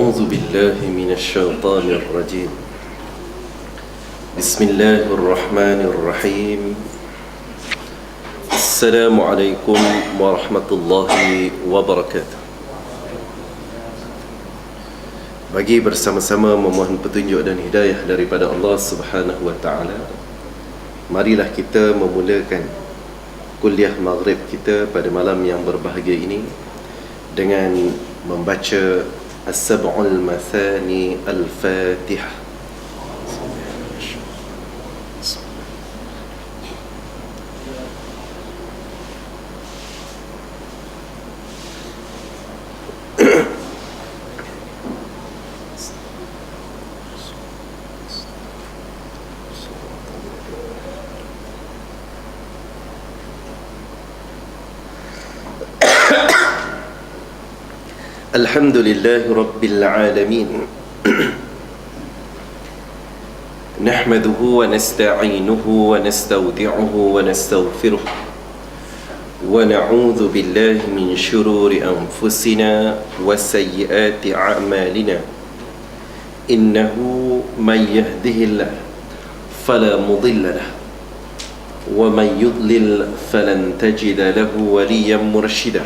أعوذ بالله من الشيطان الرجيم بسم الله الرحمن الرحيم السلام عليكم ورحمة الله وبركاته. Bagi bersama-sama memohon petunjuk dan hidayah daripada Allah Subhanahu wa taala, marilah kita memulakan kuliah maghrib kita pada malam yang berbahagia ini dengan membaca As-Sab'ul Mathani Al-Fatihah. الحمد لله رب العالمين نحمده ونستعينه ونستودعه ونستغفره ونعوذ بالله من شرور أنفسنا وسيئات أعمالنا إنه من يهده الله فلا مضل له ومن يضلل فلن تجد له وليا مرشدا.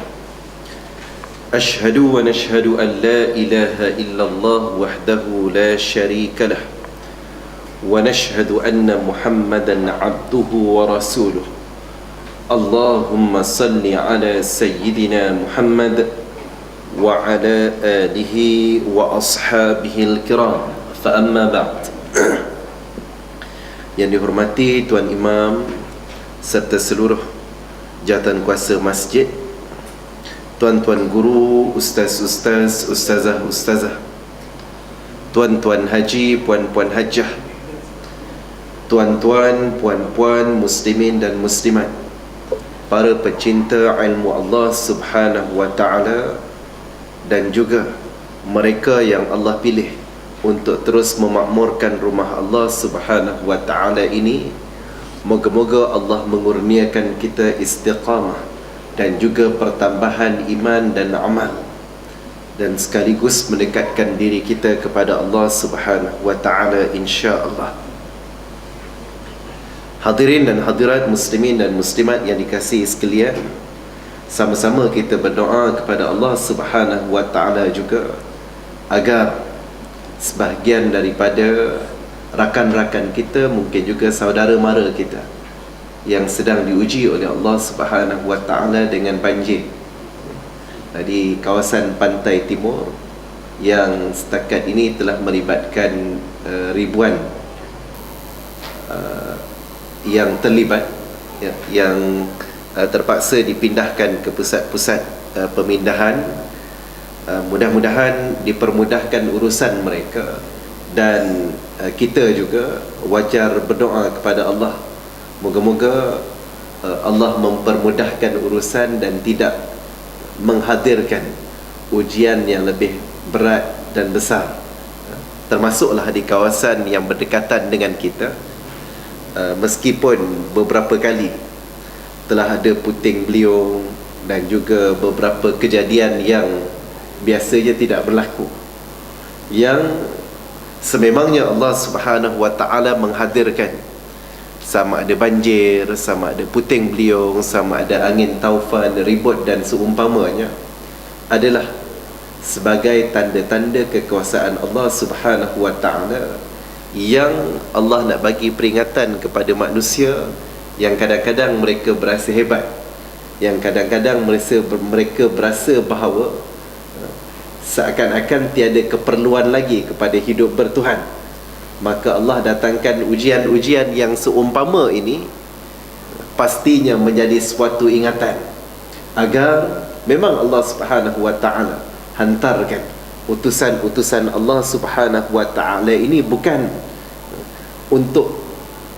أشهد ونشهد أن لا إله إلا الله وحده لا شريك له ونشهد أن محمدا عبده ورسوله. اللهم صل على سيدنا محمد وعلى آله وأصحابه الكرام. فأما بعد. Yang dihormati Tuan Imam serta seluruh jawatan kuasa masjid, tuan-tuan guru, ustaz-ustaz, ustazah-ustazah, tuan-tuan haji, puan-puan hajjah, tuan-tuan, puan-puan, muslimin dan muslimat, para pecinta ilmu Allah Subhanahu wa ta'ala, dan juga mereka yang Allah pilih untuk terus memakmurkan rumah Allah Subhanahu wa ta'ala ini. Moga-moga Allah mengurniakan kita istiqamah dan juga pertambahan iman dan amal, dan sekaligus mendekatkan diri kita kepada Allah Subhanahu wa ta'ala insya-Allah. Hadirin dan hadirat muslimin dan muslimat yang dikasihi sekalian, sama-sama kita berdoa kepada Allah Subhanahu wa ta'ala juga agar sebahagian daripada rakan-rakan kita, mungkin juga saudara mara kita yang sedang diuji oleh Allah Subhanahu wa ta'ala dengan banjir di kawasan pantai timur, yang setakat ini telah melibatkan ribuan yang terlibat, yang terpaksa dipindahkan ke pusat-pusat pemindahan. Mudah-mudahan dipermudahkan urusan mereka, dan kita juga wajar berdoa kepada Allah, moga-moga Allah mempermudahkan urusan dan tidak menghadirkan ujian yang lebih berat dan besar, termasuklah di kawasan yang berdekatan dengan kita. Meskipun beberapa kali telah ada puting beliung dan juga beberapa kejadian yang biasanya tidak berlaku, yang sememangnya Allah Subhanahu wa ta'ala menghadirkan, sama ada banjir, sama ada puting beliung, sama ada angin taufan, ribut dan seumpamanya, adalah sebagai tanda-tanda kekuasaan Allah Subhanahu wa ta'ala, yang Allah nak bagi peringatan kepada manusia yang kadang-kadang mereka berasa hebat, yang kadang-kadang mereka berasa bahawa seakan-akan tiada keperluan lagi kepada hidup bertuhan. Maka Allah datangkan ujian-ujian yang seumpama ini, pastinya menjadi suatu ingatan agar memang Allah Subhanahu wa ta'ala hantarkan utusan-utusan Allah Subhanahu wa ta'ala ini bukan untuk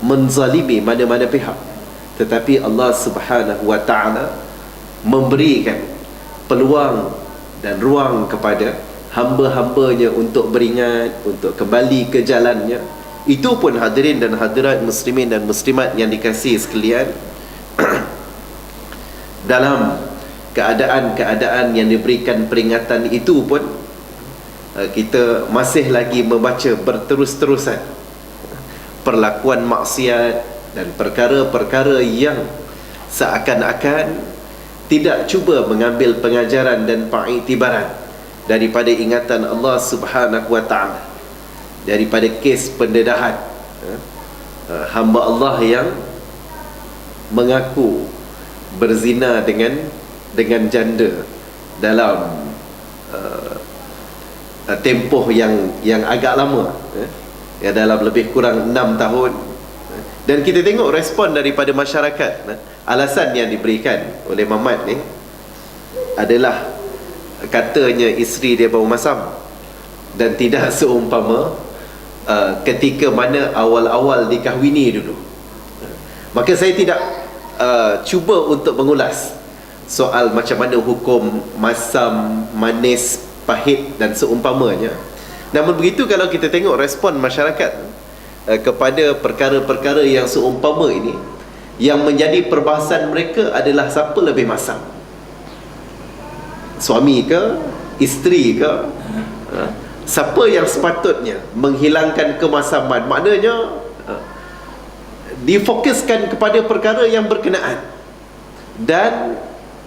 menzalimi mana-mana pihak, tetapi Allah Subhanahu wa ta'ala memberikan peluang dan ruang kepada hamba-hambanya untuk beringat, untuk kembali ke jalannya. Itu pun hadirin dan hadirat muslimin dan muslimat yang dikasihi sekalian, dalam keadaan-keadaan yang diberikan peringatan itu pun kita masih lagi membaca berterus-terusan perlakuan maksiat dan perkara-perkara yang seakan-akan tidak cuba mengambil pengajaran dan pengiktibaran daripada ingatan Allah Subhanahu wa taala, daripada kes pendedahan hamba Allah yang mengaku berzina dengan janda dalam tempoh yang agak lama, ya, dalam lebih kurang 6 tahun. Dan kita tengok respon daripada masyarakat. Alasan yang diberikan oleh Mamat ni adalah katanya isteri dia baru masam, dan tidak seumpama ketika mana awal-awal dikahwini dulu. Maka saya tidak cuba untuk mengulas soal macam mana hukum masam, manis, pahit dan seumpamanya. Namun begitu, kalau kita tengok respon masyarakat kepada perkara-perkara yang seumpama ini, yang menjadi perbahasan mereka adalah siapa lebih masam, suami ke, isteri ke, siapa yang sepatutnya menghilangkan kemasaman. Maknanya difokuskan kepada perkara yang berkenaan, dan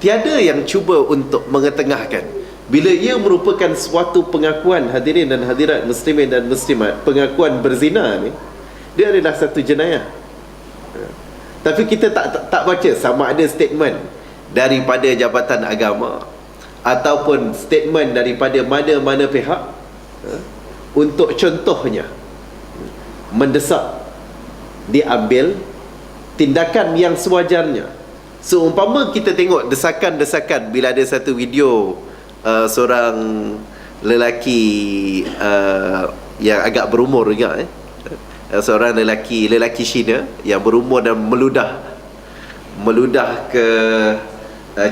tiada yang cuba untuk mengetengahkan. Bila ia merupakan suatu pengakuan, hadirin dan hadirat muslimin dan muslimat, pengakuan berzina ni, dia adalah satu jenayah. Tapi kita tak baca sama ada statement daripada Jabatan Agama ataupun statement daripada mana-mana pihak untuk contohnya mendesak diambil tindakan yang sewajarnya. Seumpama kita tengok desakan-desakan bila ada satu video seorang lelaki yang agak berumur juga, seorang lelaki Cina yang berumur dan meludah ke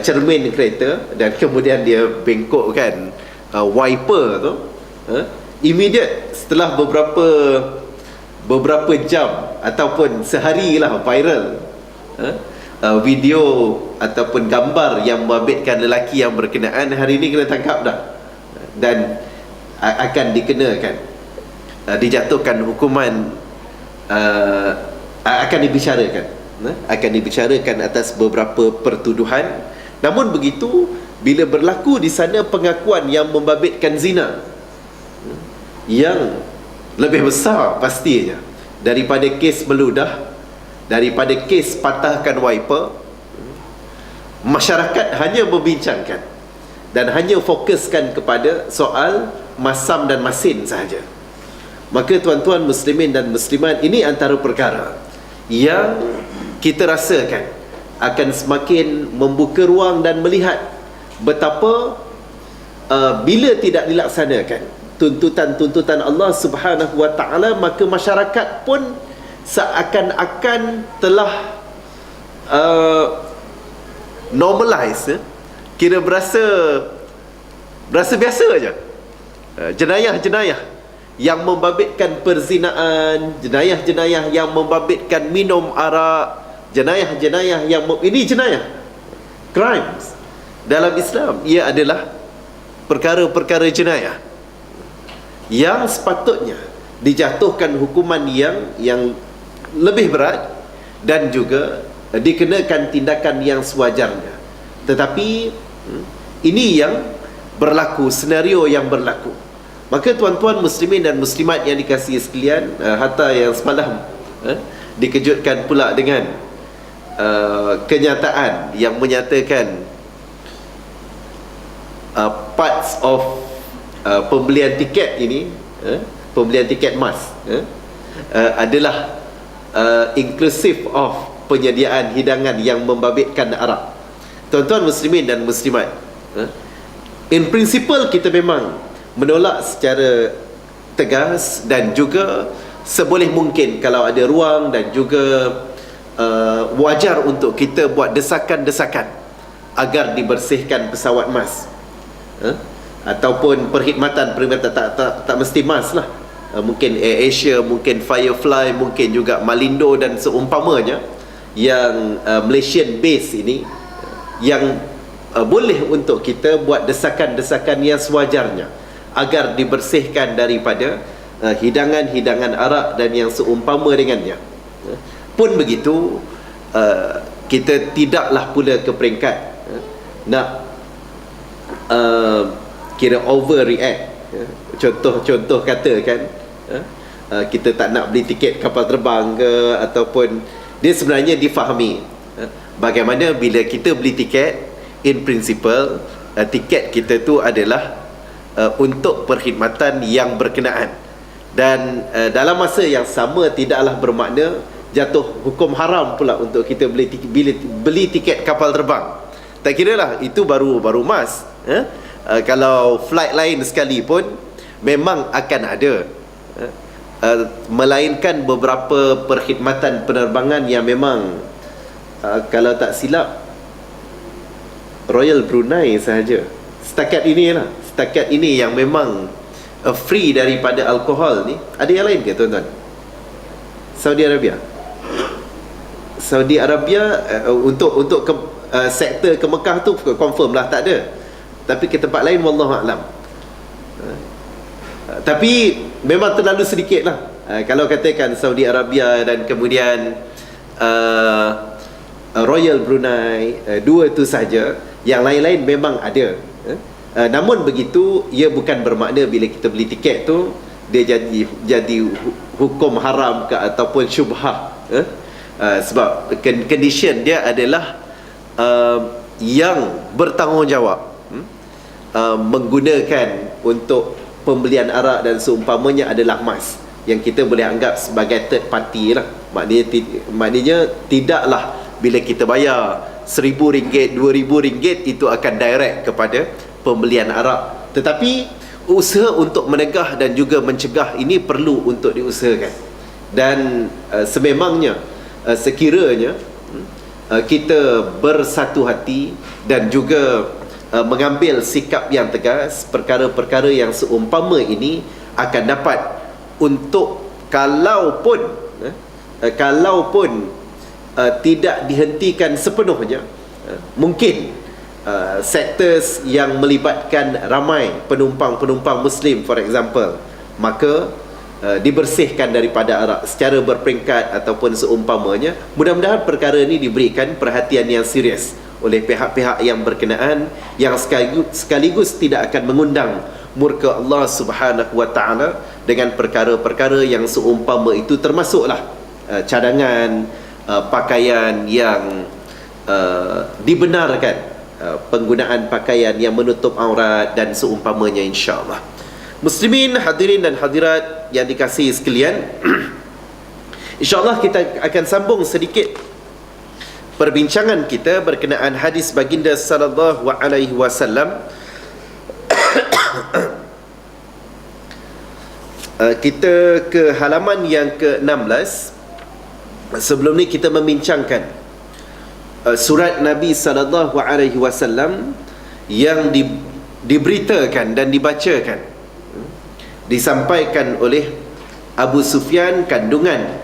cermin kereta, dan kemudian dia bengkokkan wiper tu, immediate setelah beberapa jam ataupun sehari lah viral video ataupun gambar yang membabitkan lelaki yang berkenaan. Hari ini kena tangkap dah, dan akan dikenakan, dijatuhkan hukuman, akan dibicarakan atas beberapa pertuduhan. Namun begitu, bila berlaku di sana pengakuan yang membabitkan zina yang lebih besar pastinya daripada kes meludah, daripada kes patahkan wiper, masyarakat hanya membincangkan dan hanya fokuskan kepada soal masam dan masin sahaja. Maka tuan-tuan muslimin dan muslimat, ini antara perkara yang kita rasakan akan semakin membuka ruang dan melihat betapa bila tidak dilaksanakan tuntutan-tuntutan Allah Subhanahu wa taala, maka masyarakat pun seakan-akan telah normalize, kira berasa biasa aja. Jenayah-jenayah yang membabitkan perzinaan, jenayah-jenayah yang membabitkan minum arak, jenayah-jenayah yang ini jenayah, crimes dalam Islam, ia adalah perkara-perkara jenayah yang sepatutnya dijatuhkan hukuman yang lebih berat dan juga dikenakan tindakan yang sewajarnya. Tetapi ini yang berlaku, senario yang berlaku. Maka tuan-tuan muslimin dan muslimat yang dikasihi sekalian, hatta yang semalam dikejutkan pula dengan kenyataan yang menyatakan parts of pembelian tiket ini, pembelian tiket mas adalah inclusive of penyediaan hidangan yang membabitkan arak. Tuan-tuan muslimin dan muslimat, in principle kita memang menolak secara tegas, dan juga seboleh mungkin kalau ada ruang dan juga wajar untuk kita buat desakan-desakan agar dibersihkan pesawat mas, ataupun perkhidmatan tak mesti mas lah, mungkin Air Asia, mungkin Firefly, mungkin juga Malindo dan seumpamanya, yang Malaysian base ini, yang boleh untuk kita buat desakan-desakan yang sewajarnya agar dibersihkan daripada hidangan-hidangan arak dan yang seumpama dengannya. Pun begitu, kita tidaklah pula ke peringkat nak kira overreact. Contoh katakan kita tak nak beli tiket kapal terbang ke, ataupun dia sebenarnya difahami bagaimana bila kita beli tiket, in principle tiket kita tu adalah untuk perkhidmatan yang berkenaan, dan dalam masa yang sama tidaklah bermakna jatuh hukum haram pula untuk kita beli tiket kapal terbang. Tak kira lah, itu baru mas. Kalau flight lain sekalipun memang akan ada, melainkan beberapa perkhidmatan penerbangan yang memang kalau tak silap Royal Brunei sahaja setakat ini yang memang free daripada alkohol ni. Ada yang lain ke tuan-tuan? Saudi Arabia untuk sektor ke Mekah tu confirm lah tak ada, tapi ke tempat lain wallahualam. Tapi memang terlalu sedikit lah. Kalau katakan Saudi Arabia dan kemudian Royal Brunei, dua tu saja. Yang lain-lain memang ada. Namun begitu, ia bukan bermakna bila kita beli tiket tu dia jadi hukum haram ke ataupun syubhah. Sebab condition dia adalah yang bertanggungjawab menggunakan untuk pembelian arak dan seumpamanya adalah mas, yang kita boleh anggap sebagai third party lah. Maknanya tidaklah bila kita bayar RM1,000, RM2,000 itu akan direct kepada pembelian arak. Tetapi usaha untuk menegah dan juga mencegah ini perlu untuk diusahakan. Dan sememangnya sekiranya kita bersatu hati dan juga mengambil sikap yang tegas, perkara-perkara yang seumpama ini akan dapat untuk kalaupun tidak dihentikan sepenuhnya, mungkin sektor yang melibatkan ramai penumpang Muslim for example, maka dibersihkan daripada arak secara berperingkat ataupun seumpamanya. Mudah-mudahan perkara ini diberikan perhatian yang serius oleh pihak-pihak yang berkenaan, yang sekaligus tidak akan mengundang murka Allah Subhanahu wa taala dengan perkara-perkara yang seumpama itu, termasuklah cadangan pakaian yang dibenarkan, penggunaan pakaian yang menutup aurat dan seumpamanya, insya-Allah. Muslimin, hadirin dan hadirat yang dikasihi sekalian, insya-Allah kita akan sambung sedikit perbincangan kita berkenaan hadis baginda sallallahu alaihi wasallam. Kita ke halaman yang ke-16. Sebelum ni kita membincangkan surat Nabi sallallahu alaihi wasallam yang diberitakan dan dibacakan, disampaikan oleh Abu Sufyan, kandungan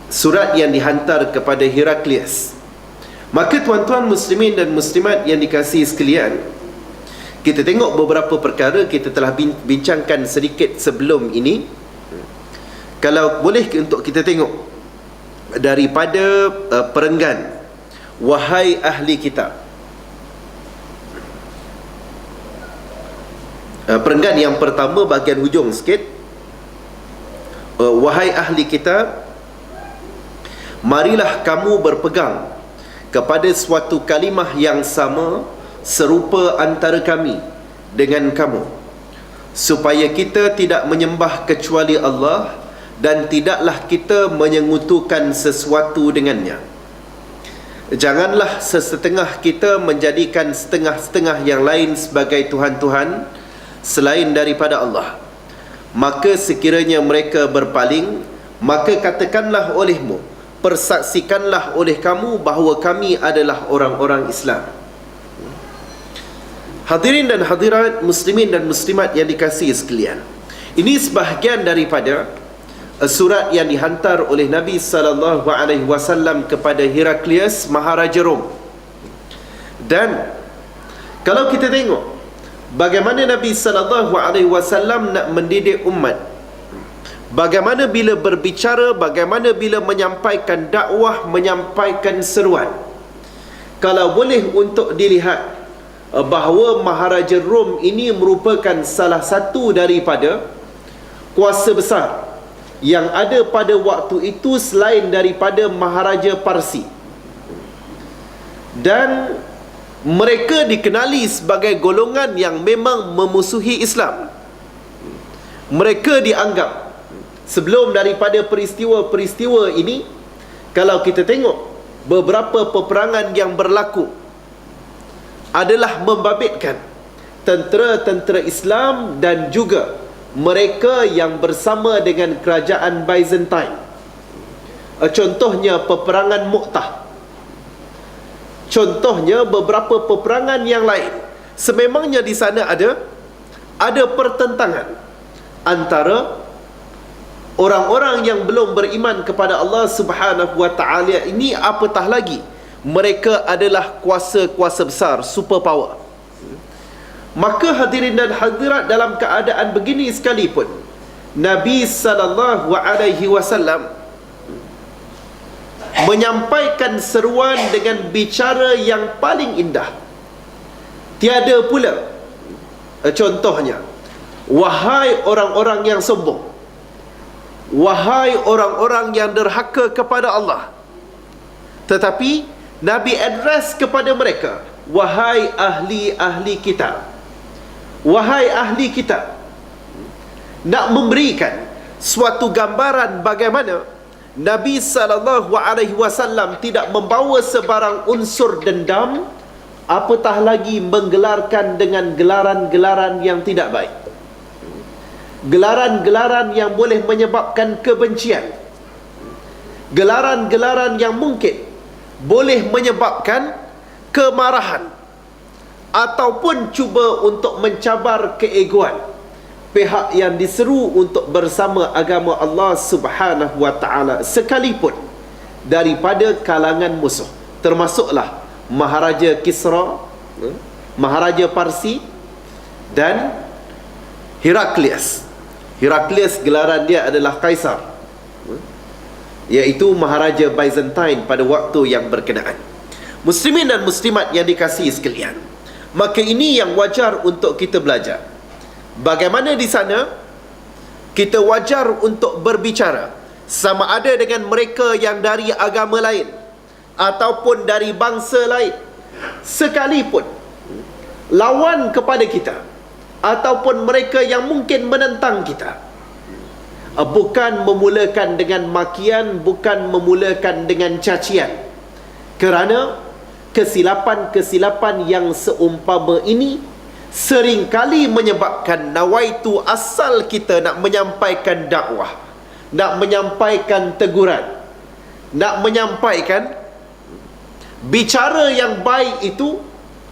surat yang dihantar kepada Heraklius. Maka tuan-tuan muslimin dan muslimat yang dikasihi sekalian, kita tengok beberapa perkara kita telah bincangkan sedikit sebelum ini. Kalau boleh untuk kita tengok daripada perenggan, wahai ahli kitab. Perenggan yang pertama bahagian hujung sikit, wahai ahli kitab, marilah kamu berpegang kepada suatu kalimah yang sama serupa antara kami dengan kamu, supaya kita tidak menyembah kecuali Allah dan tidaklah kita menyengutukan sesuatu dengannya. Janganlah sesetengah kita menjadikan setengah-setengah yang lain sebagai Tuhan-Tuhan selain daripada Allah. Maka sekiranya mereka berpaling, maka katakanlah olehmu, persaksikanlah oleh kamu bahawa kami adalah orang-orang Islam. Hadirin dan hadirat, muslimin dan muslimat yang dikasihi sekalian, ini sebahagian daripada surat yang dihantar oleh Nabi sallallahu alaihi wasallam kepada Heraklius, Maharaja Rom. Dan kalau kita tengok bagaimana Nabi sallallahu alaihi wasallam nak mendidik umat, bagaimana bila berbicara, bagaimana bila menyampaikan dakwah, menyampaikan seruan. Kalau boleh untuk dilihat bahawa Maharaja Rom ini merupakan salah satu daripada kuasa besar yang ada pada waktu itu selain daripada Maharaja Parsi, dan mereka dikenali sebagai golongan yang memang memusuhi Islam. Mereka dianggap, sebelum daripada peristiwa-peristiwa ini, kalau kita tengok beberapa peperangan yang berlaku adalah membabitkan tentera-tentera Islam dan juga mereka yang bersama dengan kerajaan Byzantine. Contohnya peperangan Mu'tah, contohnya beberapa peperangan yang lain. Sememangnya di sana ada pertentangan antara orang-orang yang belum beriman kepada Allah Subhanahu wa taala ini, apatah lagi mereka adalah kuasa-kuasa besar, superpower. Maka hadirin dan hadirat, dalam keadaan begini sekalipun, Nabi sallallahu alaihi wasallam menyampaikan seruan dengan bicara yang paling indah. Tiada pula contohnya, wahai orang-orang yang sombong, wahai orang-orang yang derhaka kepada Allah. Tetapi Nabi address kepada mereka, wahai ahli-ahli kitab, wahai ahli kitab. Nak memberikan suatu gambaran bagaimana Nabi SAW tidak membawa sebarang unsur dendam, apatah lagi menggelarkan dengan gelaran-gelaran yang tidak baik, gelaran-gelaran yang boleh menyebabkan kebencian, gelaran-gelaran yang mungkin boleh menyebabkan kemarahan ataupun cuba untuk mencabar keegoan pihak yang diseru untuk bersama agama Allah Subhanahu wa taala, sekalipun daripada kalangan musuh, termasuklah Maharaja Kisra, Maharaja Parsi, dan Heraklius. Heraklius gelaran dia adalah Kaisar, iaitu Maharaja Byzantine pada waktu yang berkenaan. Muslimin dan muslimat yang dikasihi sekalian, maka ini yang wajar untuk kita belajar. Bagaimana di sana kita wajar untuk berbicara, sama ada dengan mereka yang dari agama lain ataupun dari bangsa lain, sekalipun lawan kepada kita ataupun mereka yang mungkin menentang kita, bukan memulakan dengan makian, bukan memulakan dengan cacian, kerana kesilapan-kesilapan yang seumpama ini seringkali menyebabkan nawaitu asal kita nak menyampaikan dakwah, nak menyampaikan teguran, nak menyampaikan bicara yang baik itu,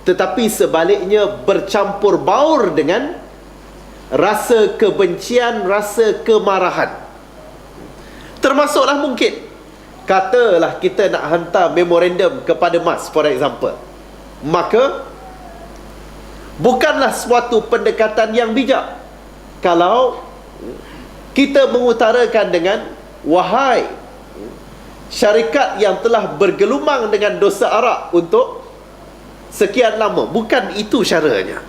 tetapi sebaliknya bercampur baur dengan rasa kebencian, rasa kemarahan. Termasuklah mungkin, katalah kita nak hantar memorandum kepada MAS, for example, maka bukanlah suatu pendekatan yang bijak kalau kita mengutarakan dengan wahai syarikat yang telah bergelumang dengan dosa arak untuk sekian lama. Bukan itu caranya,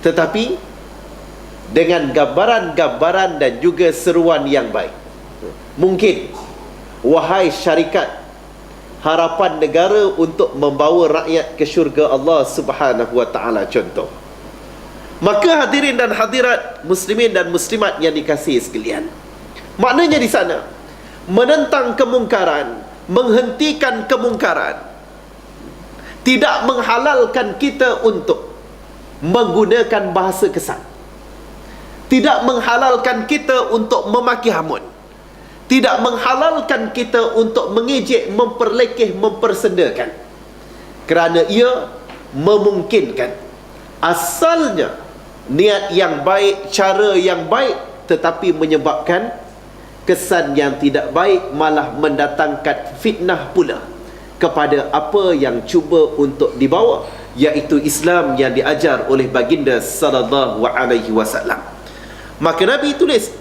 tetapi dengan gambaran-gambaran dan juga seruan yang baik. Mungkin, wahai syarikat harapan negara untuk membawa rakyat ke syurga Allah Subhanahu wa taala, contoh. Maka hadirin dan hadirat, muslimin dan muslimat yang dikasihi sekalian, maknanya di sana menentang kemungkaran, menghentikan kemungkaran, tidak menghalalkan kita untuk menggunakan bahasa kesat, tidak menghalalkan kita untuk memaki hamun, tidak menghalalkan kita untuk mengejek, memperlekeh, mempersendakan, kerana ia memungkinkan asalnya niat yang baik, cara yang baik, tetapi menyebabkan kesan yang tidak baik, malah mendatangkan fitnah pula kepada apa yang cuba untuk dibawa iaitu Islam yang diajar oleh baginda sallallahu alaihi wasallam. Maka Nabi tulis,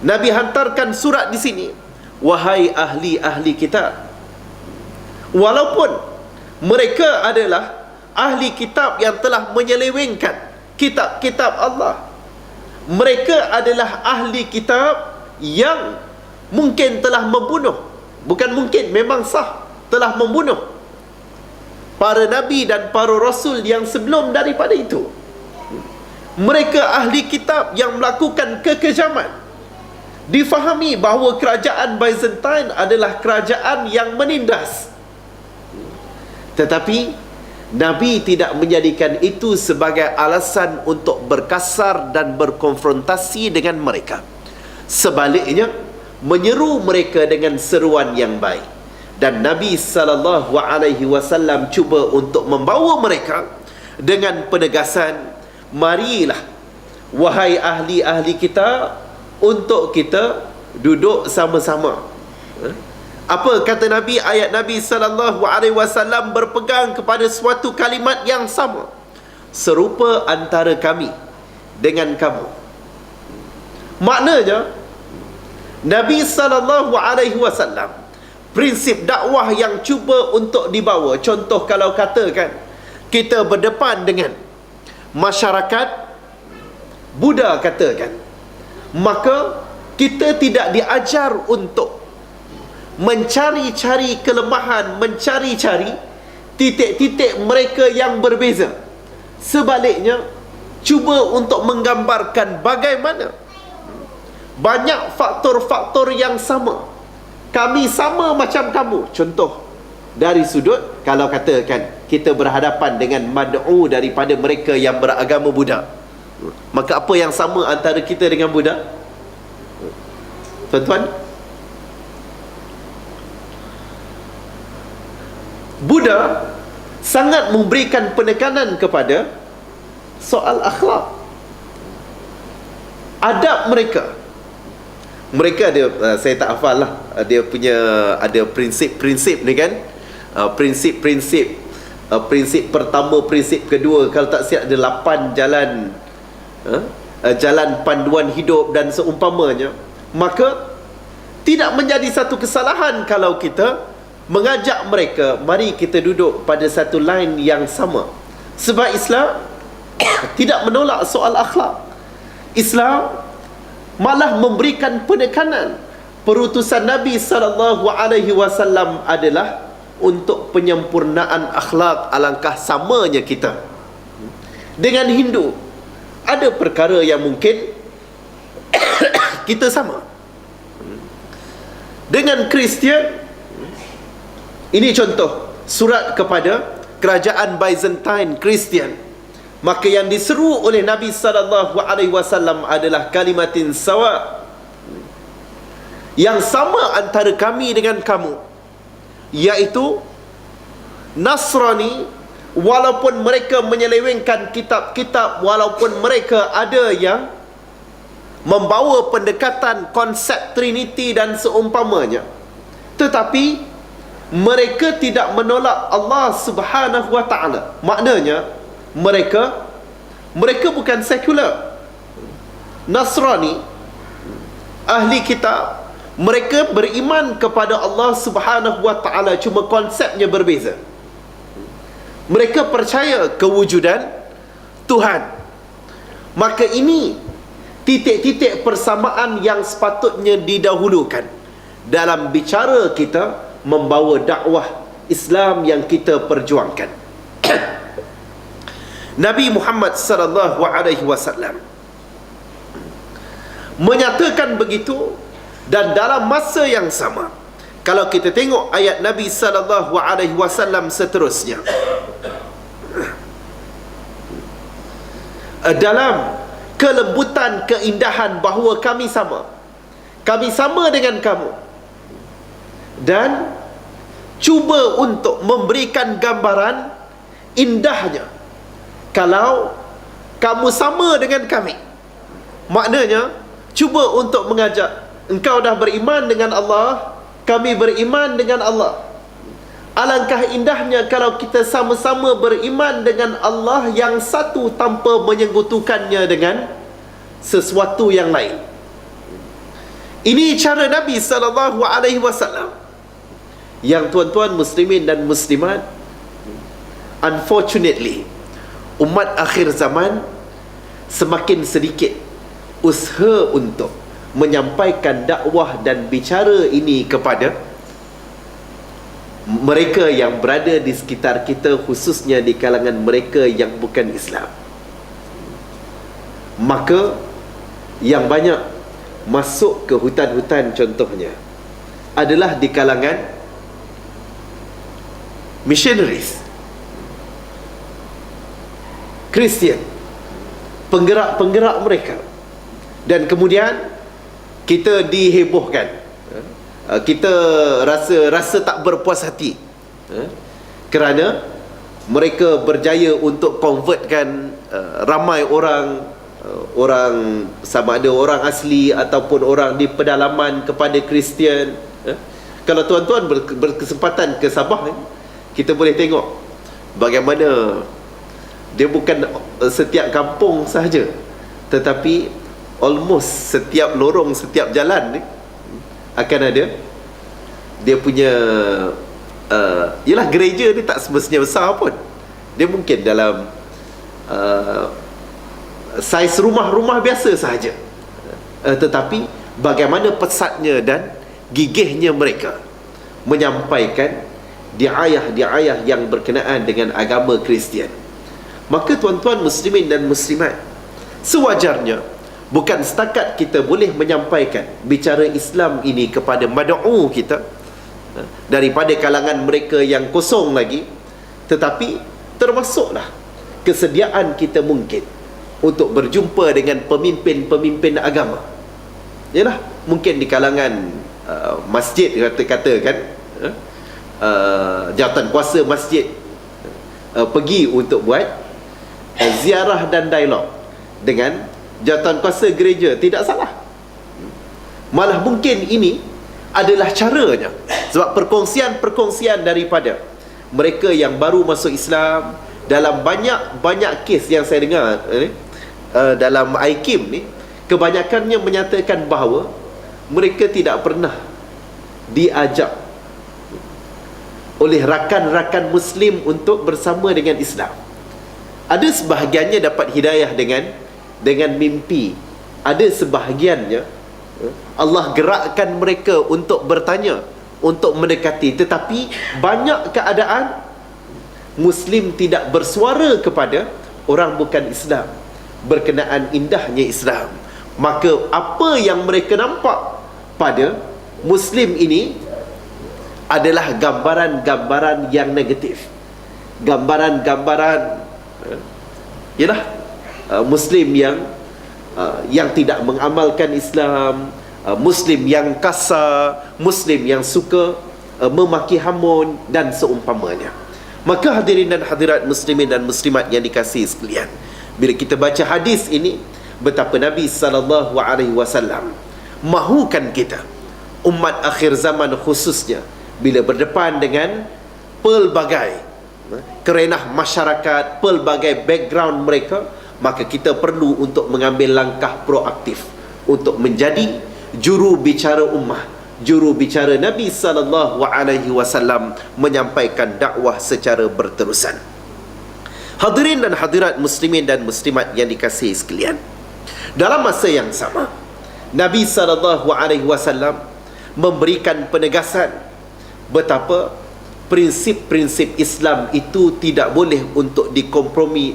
Nabi hantarkan surat di sini, wahai ahli-ahli kitab, walaupun mereka adalah ahli kitab yang telah menyelewengkan kitab-kitab Allah, mereka adalah ahli kitab yang mungkin telah membunuh, bukan mungkin, memang sah, telah membunuh para nabi dan para rasul yang sebelum daripada itu. Mereka ahli kitab yang melakukan kekejaman. Difahami bahawa kerajaan Byzantine adalah kerajaan yang menindas. Tetapi Nabi tidak menjadikan itu sebagai alasan untuk berkasar dan berkonfrontasi dengan mereka. Sebaliknya, menyeru mereka dengan seruan yang baik. Dan Nabi SAW cuba untuk membawa mereka dengan penegasan, marilah wahai ahli-ahli kita, untuk kita duduk sama-sama. Apa kata Nabi? Ayat Nabi SAW berpegang kepada suatu kalimat yang sama, serupa antara kami dengan kamu. Maknanya, Nabi SAW, prinsip dakwah yang cuba untuk dibawa, contoh kalau katakan kita berdepan dengan masyarakat Buddha katakan, maka kita tidak diajar untuk mencari-cari kelemahan, mencari-cari titik-titik mereka yang berbeza. Sebaliknya, cuba untuk menggambarkan bagaimana banyak faktor-faktor yang sama. Kami sama macam kamu. Contoh, dari sudut kalau katakan kita berhadapan dengan mad'u daripada mereka yang beragama Buddha, maka apa yang sama antara kita dengan Buddha? Tuan-tuan, Buddha sangat memberikan penekanan kepada soal akhlak, adab mereka. Mereka ada, saya tak hafal lah, dia punya ada prinsip-prinsip ni kan, prinsip-prinsip, prinsip pertama, prinsip kedua, kalau tak silap ada 8 jalan, jalan panduan hidup dan seumpamanya. Maka tidak menjadi satu kesalahan kalau kita mengajak mereka, mari kita duduk pada satu line yang sama. Sebab Islam tidak menolak soal akhlak. Islam malah memberikan penekanan. Perutusan Nabi SAW adalah untuk penyempurnaan akhlak. Alangkah samanya kita dengan Hindu. Ada perkara yang mungkin kita sama. Dengan Kristian, ini contoh surat kepada kerajaan Byzantine Kristian, maka yang diseru oleh Nabi SAW adalah kalimatin sawa, yang sama antara kami dengan kamu, iaitu Nasrani. Walaupun mereka menyelewengkan kitab-kitab, walaupun mereka ada yang membawa pendekatan konsep Trinity dan seumpamanya, tetapi mereka tidak menolak Allah Subhanahu wa ta'ala. Maknanya mereka bukan sekular. Nasrani, ahli kitab, mereka beriman kepada Allah Subhanahu wa ta'ala, cuma konsepnya berbeza. Mereka percaya kewujudan Tuhan. Maka ini titik-titik persamaan yang sepatutnya didahulukan dalam bicara kita membawa dakwah Islam yang kita perjuangkan. Nabi Muhammad sallallahu alaihi wasallam menyatakan begitu, dan dalam masa yang sama, kalau kita tengok ayat Nabi sallallahu alaihi wasallam seterusnya, dalam kelembutan, keindahan bahawa kami sama dengan kamu, dan cuba untuk memberikan gambaran indahnya kalau kamu sama dengan kami. Maknanya cuba untuk mengajak, engkau dah beriman dengan Allah, kami beriman dengan Allah. Alangkah indahnya kalau kita sama-sama beriman dengan Allah yang satu tanpa menyekutukannya dengan sesuatu yang lain. Ini cara Nabi SAW. Yang tuan-tuan muslimin dan muslimat, unfortunately, umat akhir zaman semakin sedikit usaha untuk menyampaikan dakwah dan bicara ini kepada mereka yang berada di sekitar kita, khususnya di kalangan mereka yang bukan Islam. Maka yang banyak masuk ke hutan-hutan contohnya adalah di kalangan missionaries, Kristian, penggerak-penggerak mereka. Dan kemudian kita dihebohkan, kita rasa tak berpuas hati kerana mereka berjaya untuk convertkan ramai orang, sama ada orang asli ataupun orang di pedalaman kepada Kristian. Kalau tuan-tuan berkesempatan ke Sabah, kita boleh tengok bagaimana dia bukan setiap kampung sahaja, tetapi almost setiap lorong, setiap jalan ni akan ada dia punya yelah, gereja ni tak semestinya besar pun. Dia mungkin dalam saiz rumah-rumah biasa sahaja, tetapi bagaimana pesatnya dan gigihnya mereka menyampaikan diayah-diayah yang berkenaan dengan agama Kristian. Maka tuan-tuan muslimin dan muslimat, sewajarnya bukan setakat kita boleh menyampaikan bicara Islam ini kepada mad'u kita daripada kalangan mereka yang kosong lagi, tetapi termasuklah kesediaan kita mungkin untuk berjumpa dengan pemimpin-pemimpin agama. Yalah, mungkin di kalangan masjid, katakan jawatan kuasa masjid pergi untuk buat ziarah dan dialog dengan jawatan kuasa gereja, tidak salah. Malah mungkin ini adalah caranya, sebab perkongsian daripada mereka yang baru masuk Islam, dalam banyak kes yang saya dengar dalam IKIM ni, kebanyakannya menyatakan bahawa mereka tidak pernah diajak oleh rakan-rakan Muslim untuk bersama dengan Islam. Ada sebahagiannya dapat hidayah dengan mimpi, ada sebahagiannya Allah gerakkan mereka untuk bertanya, untuk mendekati, tetapi banyak keadaan Muslim tidak bersuara kepada orang bukan Islam berkenaan indahnya Islam. Maka apa yang mereka nampak pada Muslim ini adalah gambaran-gambaran yang negatif, gambaran-gambaran ialah Muslim yang tidak mengamalkan Islam, Muslim yang kasar, Muslim yang suka memaki hamun dan seumpamanya. Maka hadirin dan hadirat muslimin dan muslimat yang dikasihi sekalian, bila kita baca hadis ini, betapa Nabi SAW mahukan kita, umat akhir zaman khususnya, bila berdepan dengan pelbagai kerenah masyarakat, pelbagai background mereka, maka kita perlu untuk mengambil langkah proaktif untuk menjadi juru bicara ummah, juru bicara Nabi SAW menyampaikan dakwah secara berterusan. Hadirin dan hadirat muslimin dan muslimat yang dikasihi sekalian, dalam masa yang sama Nabi SAW memberikan penegasan betapa prinsip-prinsip Islam itu tidak boleh untuk dikompromi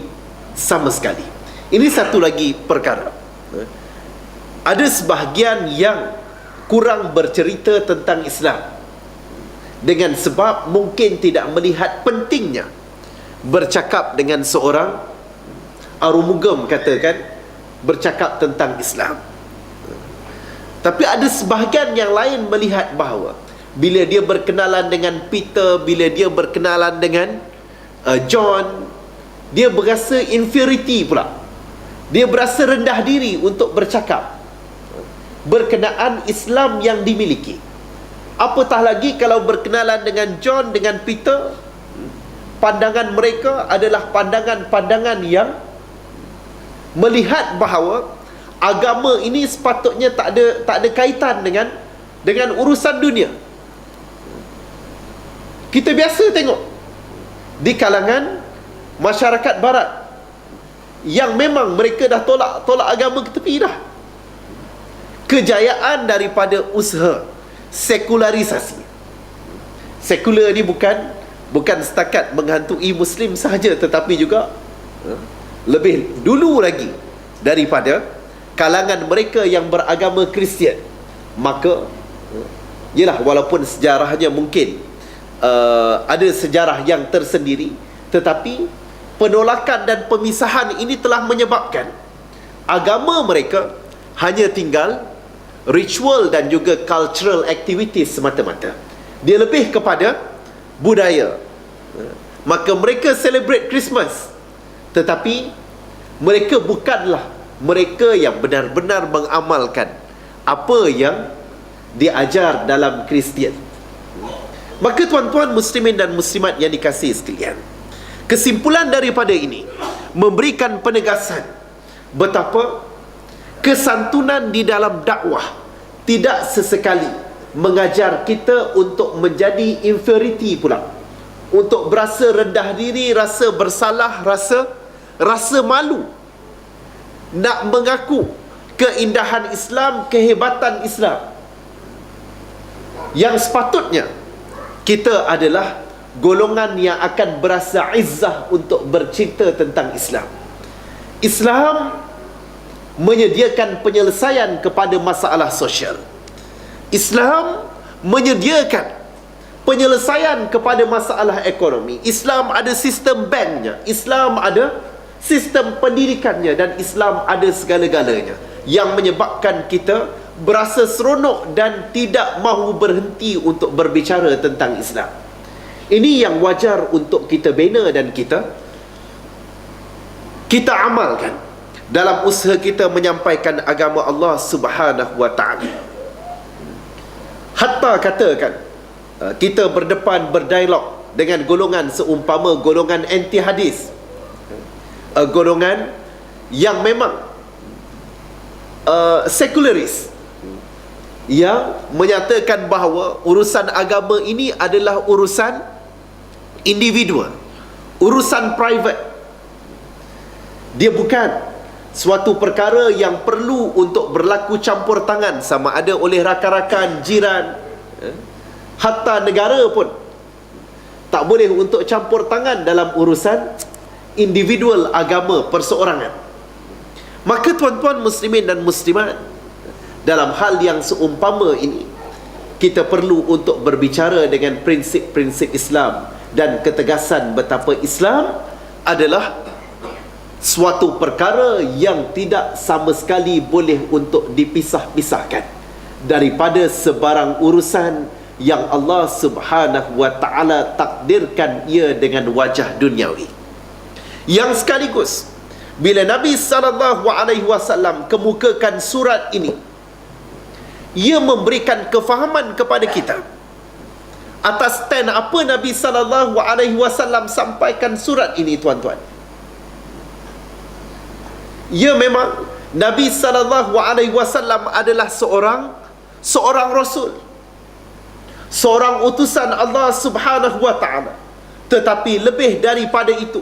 sama sekali. Ini satu lagi perkara. Ada sebahagian yang kurang bercerita tentang Islam dengan sebab mungkin tidak melihat pentingnya bercakap dengan seorang arumugam, katakan, bercakap tentang Islam. Tapi ada sebahagian yang lain melihat bahawa bila dia berkenalan dengan Peter, bila dia berkenalan dengan John, dia berasa inferiority pula. Dia berasa rendah diri untuk bercakap berkenaan Islam yang dimiliki. Apatah lagi kalau berkenalan dengan John, dengan Peter, pandangan mereka adalah pandangan-pandangan yang melihat bahawa agama ini sepatutnya tak ada kaitan dengan urusan dunia. Kita biasa tengok di kalangan masyarakat barat yang memang mereka dah tolak agama ke tepi dah. Kejayaan daripada usaha sekularisasi. Sekular ni bukan setakat menghantui Muslim sahaja, tetapi juga lebih dulu lagi daripada kalangan mereka yang beragama Kristian. Maka yelah, walaupun sejarahnya mungkin ada sejarah yang tersendiri, tetapi penolakan dan pemisahan ini telah menyebabkan agama mereka hanya tinggal ritual dan juga cultural activities semata-mata. Dia lebih kepada budaya. Maka mereka celebrate Christmas, tetapi mereka bukanlah mereka yang benar-benar mengamalkan apa yang diajar dalam Kristian. Maka tuan-tuan muslimin dan muslimat yang dikasihi sekalian, kesimpulan daripada ini memberikan penegasan betapa kesantunan di dalam dakwah tidak sesekali mengajar kita untuk menjadi inferiority pula, untuk berasa rendah diri, rasa bersalah, rasa malu nak mengaku keindahan Islam, kehebatan Islam. Yang sepatutnya kita adalah golongan yang akan berasa izzah untuk bercerita tentang Islam. Islam menyediakan penyelesaian kepada masalah sosial. Islam menyediakan penyelesaian kepada masalah ekonomi. Islam ada sistem banknya, Islam ada sistem pendidikannya, dan Islam ada segala-galanya yang menyebabkan kita berasa seronok dan tidak mahu berhenti untuk berbicara tentang Islam. Ini yang wajar untuk kita bina dan kita amalkan dalam usaha kita menyampaikan agama Allah Subhanahu wa ta'ala. Hatta katakan kita berdepan berdialog dengan golongan seumpama golongan anti hadis, golongan yang memang sekularis, yang menyatakan bahawa urusan agama ini adalah urusan individual, urusan private. Dia bukan suatu perkara yang perlu untuk berlaku campur tangan, sama ada oleh rakan-rakan, jiran, hatta negara pun tak boleh untuk campur tangan dalam urusan individual agama perseorangan. Maka tuan-tuan muslimin dan muslimat, dalam hal yang seumpama ini, kita perlu untuk berbicara dengan prinsip-prinsip Islam dan ketegasan betapa Islam adalah suatu perkara yang tidak sama sekali boleh untuk dipisah-pisahkan daripada sebarang urusan yang Allah Subhanahu wa ta'ala takdirkan ia dengan wajah duniawi. Yang sekaligus bila Nabi SAW kemukakan surat ini, ia memberikan kefahaman kepada kita atas stand apa Nabi SAW sampaikan surat ini, tuan-tuan. Ya, memang Nabi SAW adalah seorang Rasul, seorang utusan Allah Subhanahu wa ta'ala. Tetapi lebih daripada itu,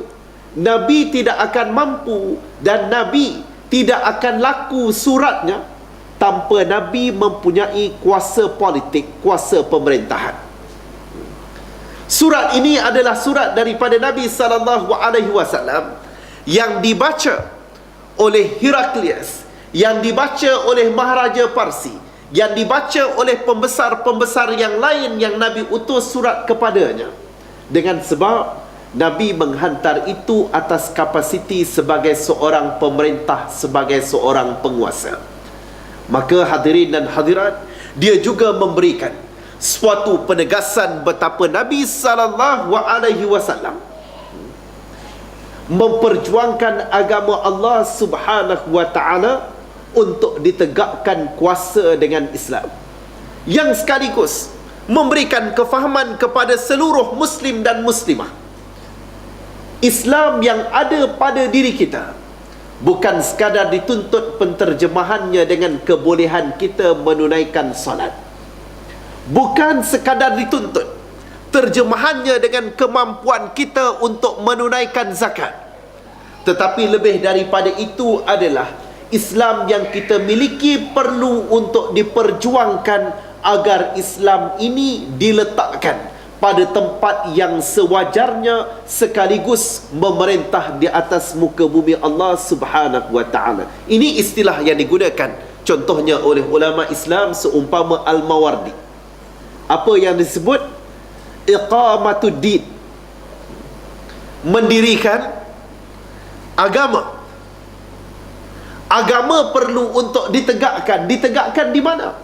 Nabi tidak akan mampu dan Nabi tidak akan laku suratnya tanpa Nabi mempunyai kuasa politik, kuasa pemerintahan. Surat ini adalah surat daripada Nabi SAW yang dibaca oleh Heraklius, yang dibaca oleh Maharaja Parsi, yang dibaca oleh pembesar-pembesar yang lain yang Nabi utus surat kepadanya, dengan sebab Nabi menghantar itu atas kapasiti sebagai seorang pemerintah, sebagai seorang penguasa. Maka hadirin dan hadirat, dia juga memberikan suatu penegasan betapa Nabi SAW memperjuangkan agama Allah Subhanahu wa ta'ala untuk ditegakkan kuasa dengan Islam, yang sekaligus memberikan kefahaman kepada seluruh muslim dan muslimah Islam yang ada pada diri kita. Bukan sekadar dituntut penterjemahannya dengan kebolehan kita menunaikan salat. Bukan sekadar dituntut terjemahannya dengan kemampuan kita untuk menunaikan zakat. Tetapi lebih daripada itu adalah Islam yang kita miliki perlu untuk diperjuangkan agar Islam ini diletakkan pada tempat yang sewajarnya sekaligus memerintah di atas muka bumi Allah Subhanahu wa taala. Ini istilah yang digunakan contohnya oleh ulama Islam seumpama Al-Mawardi. Apa yang disebut iqamatuddin, mendirikan agama. Agama perlu untuk ditegakkan. Ditegakkan di mana?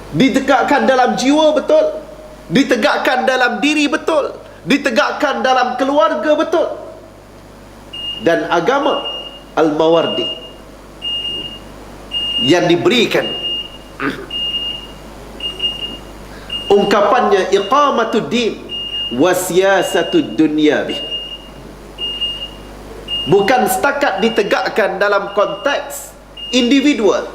Ditegakkan dalam jiwa, betul. Ditegakkan dalam diri, betul. Ditegakkan dalam keluarga, betul. Dan agama Al-Mawardi yang diberikan ungkapannya iqamatuddin wa siyasatud dunya bih. Bukan setakat ditegakkan dalam konteks individual,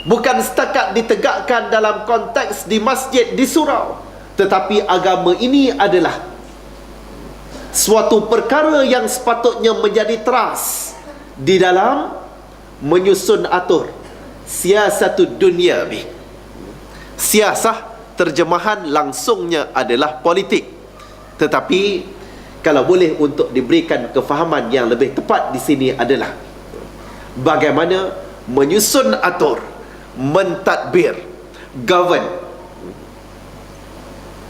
bukan setakat ditegakkan dalam konteks di masjid, di surau, tetapi agama ini adalah suatu perkara yang sepatutnya menjadi teras di dalam menyusun atur siasatud dunya bih. Siasah terjemahan langsungnya adalah politik, tetapi kalau boleh untuk diberikan kefahaman yang lebih tepat di sini adalah bagaimana menyusun atur, mentadbir, govern,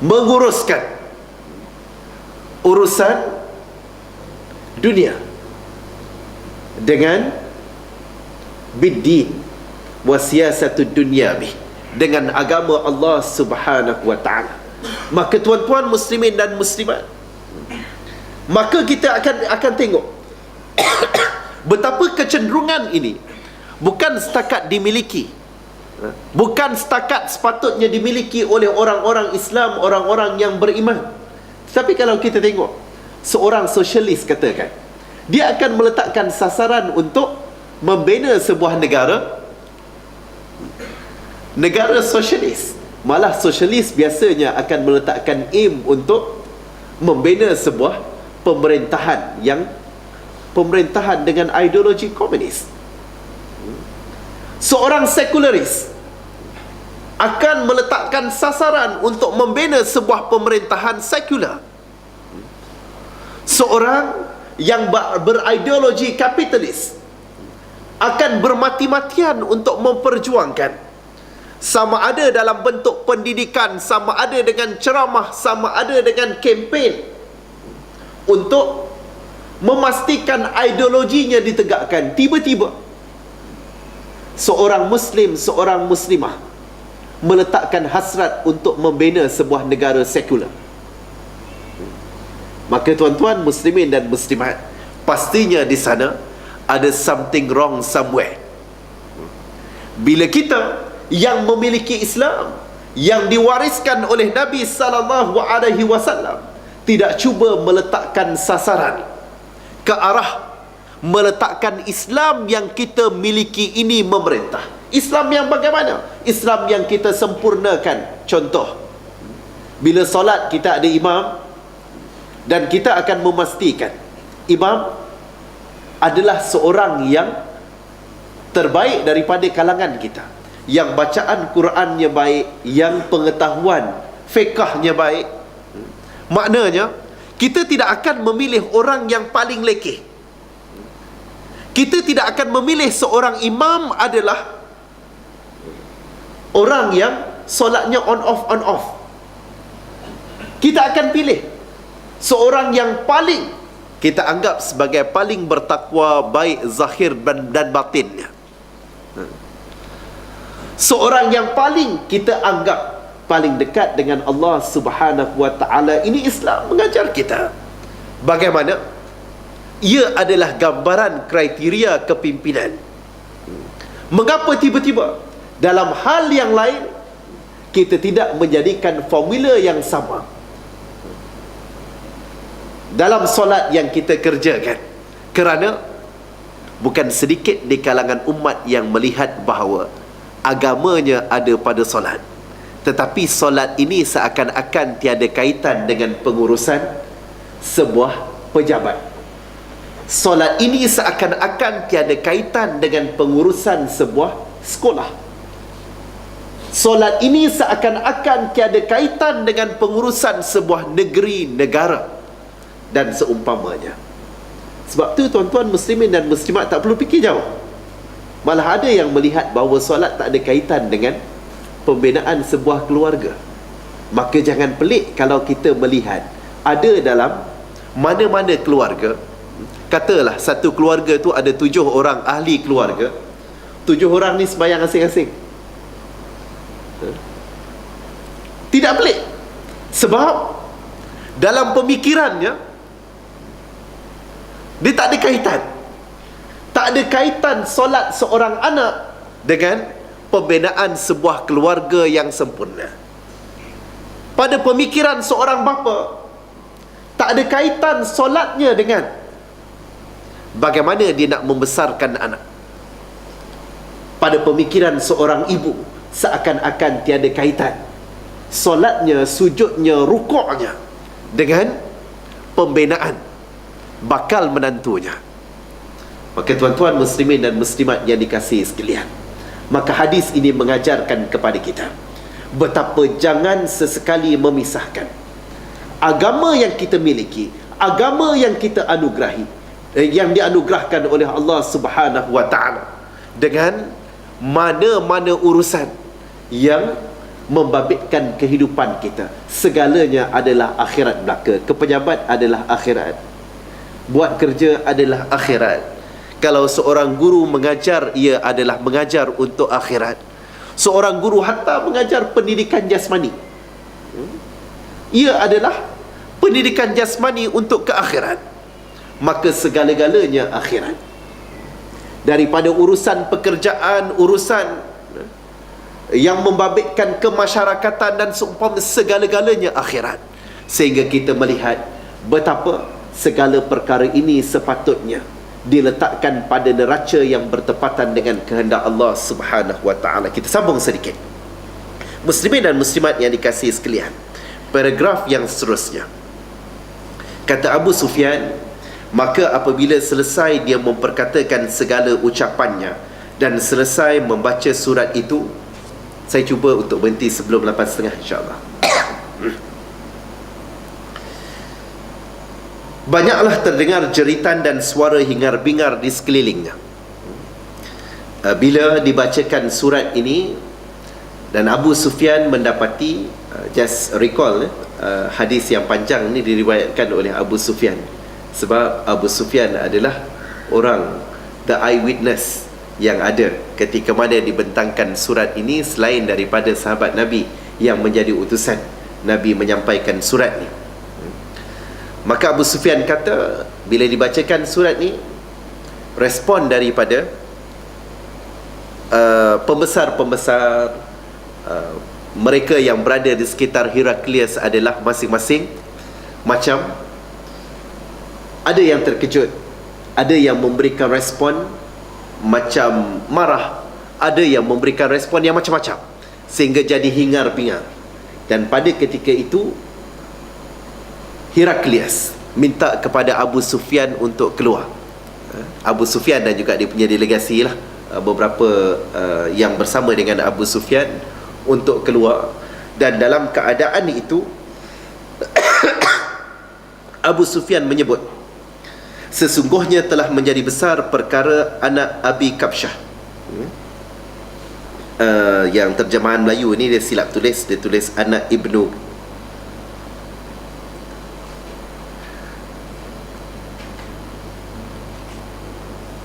menguruskan urusan dunia dengan biddin wa siyasatud dunya bih, dengan agama Allah Subhanahu wa taala. Maka tuan-tuan muslimin dan muslimat, maka kita akan tengok betapa kecenderungan ini bukan setakat dimiliki, bukan setakat sepatutnya dimiliki oleh orang-orang Islam, orang-orang yang beriman. Tapi kalau kita tengok seorang sosialis katakan, dia akan meletakkan sasaran untuk membina sebuah negara sosialis. Malah sosialis biasanya akan meletakkan aim untuk membina sebuah pemerintahan dengan ideologi komunis. Seorang sekularis akan meletakkan sasaran untuk membina sebuah pemerintahan sekular. Seorang yang berideologi kapitalis akan bermati-matian untuk memperjuangkan, sama ada dalam bentuk pendidikan, sama ada dengan ceramah, sama ada dengan kempen, untuk memastikan ideologinya ditegakkan. Tiba-tiba seorang muslim, seorang muslimah meletakkan hasrat untuk membina sebuah negara sekular. Maka tuan-tuan muslimin dan muslimat, pastinya di sana ada something wrong somewhere. Bila kita yang memiliki Islam yang diwariskan oleh Nabi SAW tidak cuba meletakkan sasaran ke arah meletakkan Islam yang kita miliki ini memerintah. Islam yang bagaimana? Islam yang kita sempurnakan. Contoh, bila solat kita ada imam, dan kita akan memastikan imam adalah seorang yang terbaik daripada kalangan kita, yang bacaan Qurannya baik, yang pengetahuan fiqahnya baik. Maknanya kita tidak akan memilih orang yang paling lekeh. Kita tidak akan memilih seorang imam adalah orang yang solatnya on off. Kita akan pilih seorang yang paling kita anggap sebagai paling bertakwa, baik zahir dan batinnya. Seorang yang paling kita anggap paling dekat dengan Allah Subhanahu wa ta'ala. Ini Islam mengajar kita bagaimana ia adalah gambaran kriteria kepimpinan. Mengapa tiba-tiba dalam hal yang lain kita tidak menjadikan formula yang sama dalam solat yang kita kerjakan, kerana bukan sedikit di kalangan umat yang melihat bahawa agamanya ada pada solat, tetapi solat ini seakan-akan tiada kaitan dengan pengurusan sebuah pejabat. Solat ini seakan-akan tiada kaitan dengan pengurusan sebuah sekolah. Solat ini seakan-akan tiada kaitan dengan pengurusan sebuah negeri, negara dan seumpamanya. Sebab tu tuan-tuan muslimin dan muslimat tak perlu fikir jauh. Malah ada yang melihat bahawa solat tak ada kaitan dengan pembinaan sebuah keluarga. Maka jangan pelik kalau kita melihat ada dalam mana-mana keluarga, katalah satu keluarga tu ada 7 orang ahli keluarga, 7 orang ni sembahyang asing-asing. Tidak pelik, sebab dalam pemikirannya dia tak ada kaitan. Tak ada kaitan solat seorang anak dengan pembinaan sebuah keluarga yang sempurna. Pada pemikiran seorang bapa, tak ada kaitan solatnya dengan bagaimana dia nak membesarkan anak. Pada pemikiran seorang ibu, seakan-akan tiada kaitan solatnya, sujudnya, rukuknya dengan pembinaan bakal menantunya. Maka tuan-tuan muslimin dan muslimat yang dikasihi sekalian, maka hadis ini mengajarkan kepada kita betapa jangan sesekali memisahkan agama yang kita miliki, agama yang kita anugerahi, yang dianugerahkan oleh Allah Subhanahu wa ta'ala, dengan mana-mana urusan yang membabitkan kehidupan kita. Segalanya adalah akhirat belaka. Kepejabat adalah akhirat, buat kerja adalah akhirat. Kalau seorang guru mengajar, ia adalah mengajar untuk akhirat. Seorang guru hatta mengajar pendidikan jasmani, ia adalah pendidikan jasmani untuk ke akhirat. Maka segala-galanya akhirat. Daripada urusan pekerjaan, urusan yang membabitkan kemasyarakatan dan seumpama, segala-galanya akhirat. Sehingga kita melihat betapa segala perkara ini sepatutnya diletakkan pada neraca yang bertepatan dengan kehendak Allah Subhanahu wa ta'ala. Kita sambung sedikit. Muslimin dan muslimat yang dikasihi sekalian, paragraf yang seterusnya, kata Abu Sufyan, maka apabila selesai dia memperkatakan segala ucapannya dan selesai membaca surat itu, saya cuba untuk berhenti sebelum 8.30 insyaAllah. Banyaklah terdengar jeritan dan suara hingar-bingar di sekelilingnya. Bila dibacakan surat ini, dan Abu Sufyan mendapati, just recall, hadis yang panjang ini diriwayatkan oleh Abu Sufyan, sebab Abu Sufyan adalah orang, the eyewitness yang ada ketika mana dibentangkan surat ini, selain daripada sahabat Nabi yang menjadi utusan Nabi menyampaikan surat ni. Maka Abu Sufyan kata, bila dibacakan surat ni, respon daripada pembesar-pembesar mereka yang berada di sekitar Heraklius adalah masing-masing macam, ada yang terkejut, ada yang memberikan respon macam marah, ada yang memberikan respon yang macam-macam, sehingga jadi hingar-bingar. Dan pada ketika itu Heraklius minta kepada Abu Sufyan untuk keluar. Abu Sufyan dan juga dia punya delegasi lah, beberapa yang bersama dengan Abu Sufyan, untuk keluar. Dan dalam keadaan itu Abu Sufyan menyebut, sesungguhnya telah menjadi besar perkara anak Abi Kabsyah. Yang terjemahan Melayu ni dia silap tulis, dia tulis anak Ibnu,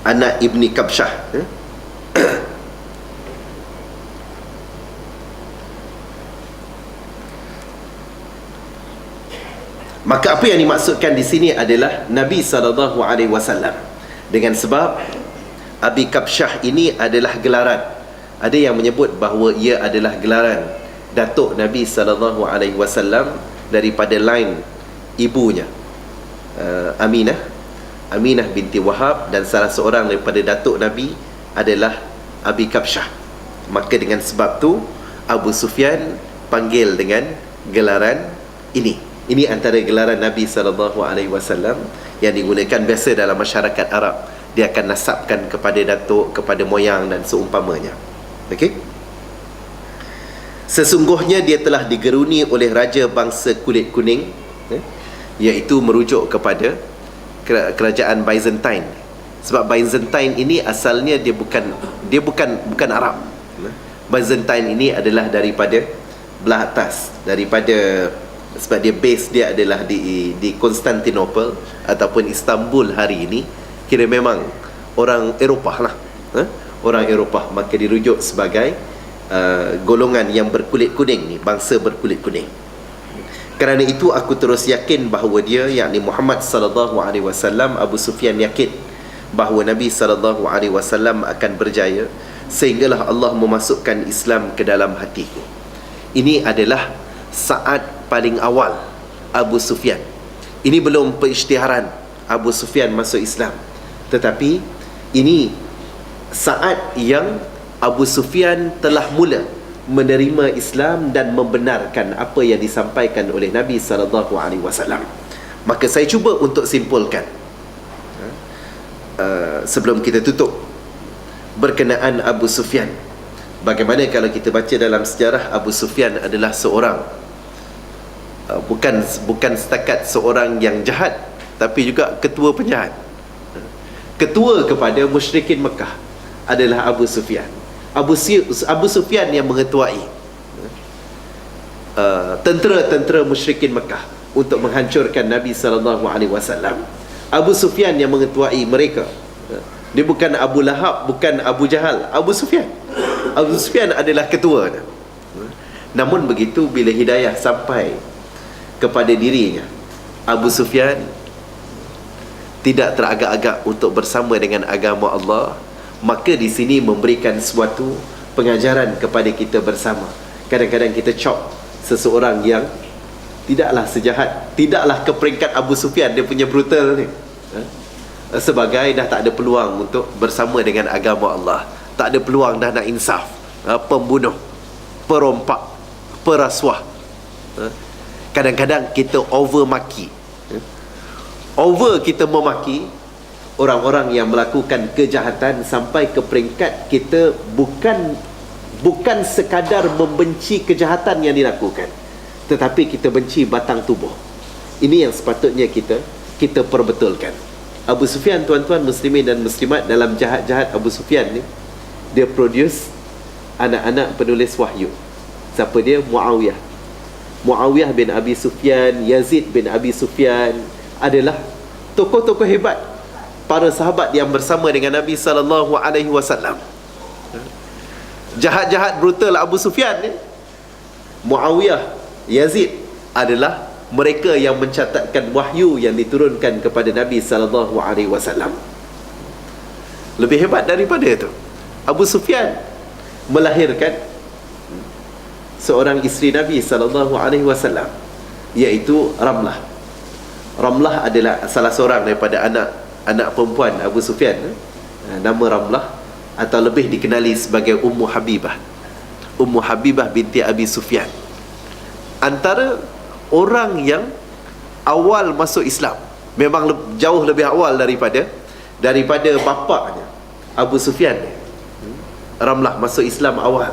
anak Ibni Kabsyah. Maka apa yang dimaksudkan di sini adalah Nabi SAW, dengan sebab Abi Kabsyah ini adalah gelaran. Ada yang menyebut bahawa ia adalah gelaran datuk Nabi SAW daripada line ibunya, Aminah binti Wahab, dan salah seorang daripada datuk Nabi adalah Abi Kabsyah. Maka dengan sebab tu Abu Sufyan panggil dengan gelaran ini. Ini antara gelaran Nabi SAW yang digunakan biasa dalam masyarakat Arab. Dia akan nasabkan kepada datuk, kepada moyang dan seumpamanya. Okey. Sesungguhnya dia telah digeruni oleh raja bangsa kulit kuning, iaitu merujuk kepada kerajaan Byzantine. Sebab Byzantine ini asalnya dia bukan Arab. Byzantine ini adalah daripada belah atas, daripada, sebab dia base dia adalah di Constantinople ataupun Istanbul hari ini. Kira memang orang Eropah lah, orang Eropah, maka dirujuk sebagai golongan yang berkulit kuning ni, bangsa berkulit kuning. Kerana itu aku terus yakin bahawa dia, yakni Muhammad sallallahu alaihi wasallam, Abu Sufyan yakin bahawa Nabi sallallahu alaihi wasallam akan berjaya, sehinggalah Allah memasukkan Islam ke dalam hatiku. Ini adalah saat paling awal Abu Sufyan. Ini belum perisytiharan Abu Sufyan masuk Islam, tetapi ini saat yang Abu Sufyan telah mula menerima Islam dan membenarkan apa yang disampaikan oleh Nabi SAW. Maka saya cuba untuk simpulkan sebelum kita tutup berkenaan Abu Sufyan. Bagaimana kalau kita baca dalam sejarah, Abu Sufyan adalah seorang bukan setakat seorang yang jahat, tapi juga ketua penjahat. Ketua kepada musyrikin Mekah adalah Abu Sufyan. Abu Sufyan yang mengetuai tentera-tentera musyrikin Mekah untuk menghancurkan Nabi SAW. Abu Sufyan yang mengetuai mereka. Dia bukan Abu Lahab, bukan Abu Jahal, Abu Sufyan. Abu Sufyan adalah ketua. Namun begitu, bila hidayah sampai kepada dirinya, Abu Sufyan tidak teragak-agak untuk bersama dengan agama Allah. Maka di sini memberikan suatu pengajaran kepada kita bersama. Kadang-kadang kita cop seseorang yang tidaklah sejahat, tidaklah ke peringkat Abu Sufyan, dia punya brutal ni, sebagai dah tak ada peluang untuk bersama dengan agama Allah, tak ada peluang dah nak insaf, pembunuh, perompak, perasuah. Kadang-kadang kita over kita memaki orang-orang yang melakukan kejahatan sampai ke peringkat kita bukan sekadar membenci kejahatan yang dilakukan, tetapi kita benci batang tubuh. Ini yang sepatutnya kita perbetulkan. Abu Sufyan, tuan-tuan muslimin dan muslimat, dalam jahat-jahat Abu Sufyan ni, dia produce anak-anak penulis wahyu. Siapa dia? Muawiyah bin Abi Sufyan, Yazid bin Abi Sufyan adalah tokoh-tokoh hebat, para sahabat yang bersama dengan Nabi SAW. Jahat-jahat brutal Abu Sufyan ni, Muawiyah, Yazid adalah mereka yang mencatatkan wahyu yang diturunkan kepada Nabi SAW. Lebih hebat daripada itu, Abu Sufyan melahirkan seorang isteri Nabi SAW, iaitu Ramlah. Ramlah adalah salah seorang daripada anak perempuan Abu Sufyan. Nama Ramlah, atau lebih dikenali sebagai Ummu Habibah binti Abi Sufyan, antara orang yang awal masuk Islam. Memang jauh lebih awal daripada bapaknya Abu Sufyan. Ramlah masuk Islam awal.